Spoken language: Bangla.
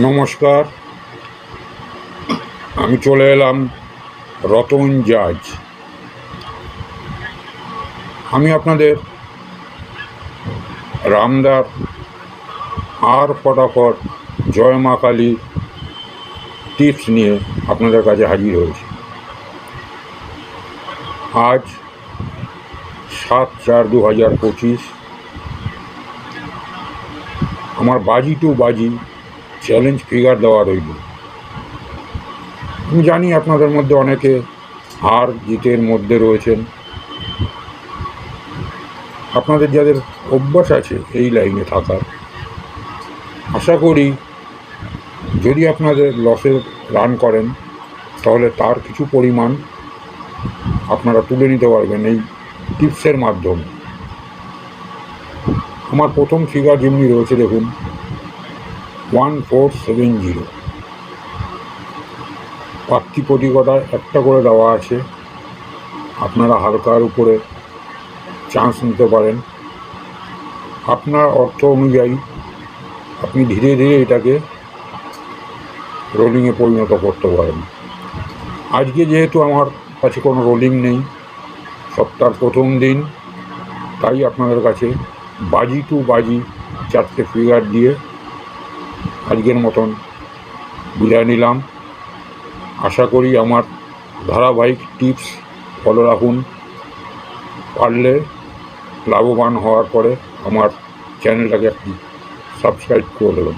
নমস্কার, আমি চলে এলাম রতন জাজ। আমি আপনাদের রামদার আর ফটাফট জয় মা কালী টিপস নিয়ে আপনাদের কাছে হাজির হয়েছি। আজ 7/4/2025 আমার বাজি টু বাজি চ্যালেঞ্জ ফিগার দেওয়া রইল। আমি জানি আপনাদের মধ্যে অনেকে হার জিতের মধ্যে রয়েছেন। আপনাদের যাদের অভ্যাস আছে এই লাইনে থাকার, আশা করি যদি আপনাদের লসে রান করেন তাহলে তার কিছু পরিমাণ আপনারা তুলে নিতে পারবেন এই টিপসের মাধ্যমে। আমার প্রথম ফিগার যেমনি রয়েছে দেখুন 1470। প্রাপ্তি প্রতিকতায় একটা করে দেওয়া আছে, আপনারা হালকার উপরে চান্স নিতে পারেন। আপনার অর্থ অনুযায়ী আপনি ধীরে ধীরে এটাকে রোলিংয়ে পরিণত করতে পারেন। আজকে যেহেতু আমার কাছে কোনো রোলিং নেই, সপ্তাহের প্রথম দিন, তাই আপনাদের কাছে বাজি টু বাজি 4টে ফিগার দিয়ে আজকের মতন বিদায় নিলাম। আশা করি আমার ধারাবাহিক টিপস ফলো রাখুন। পারলে লাভবান হওয়ার পরে আমার চ্যানেলটাকে একটি সাবস্ক্রাইব করে দেবেন।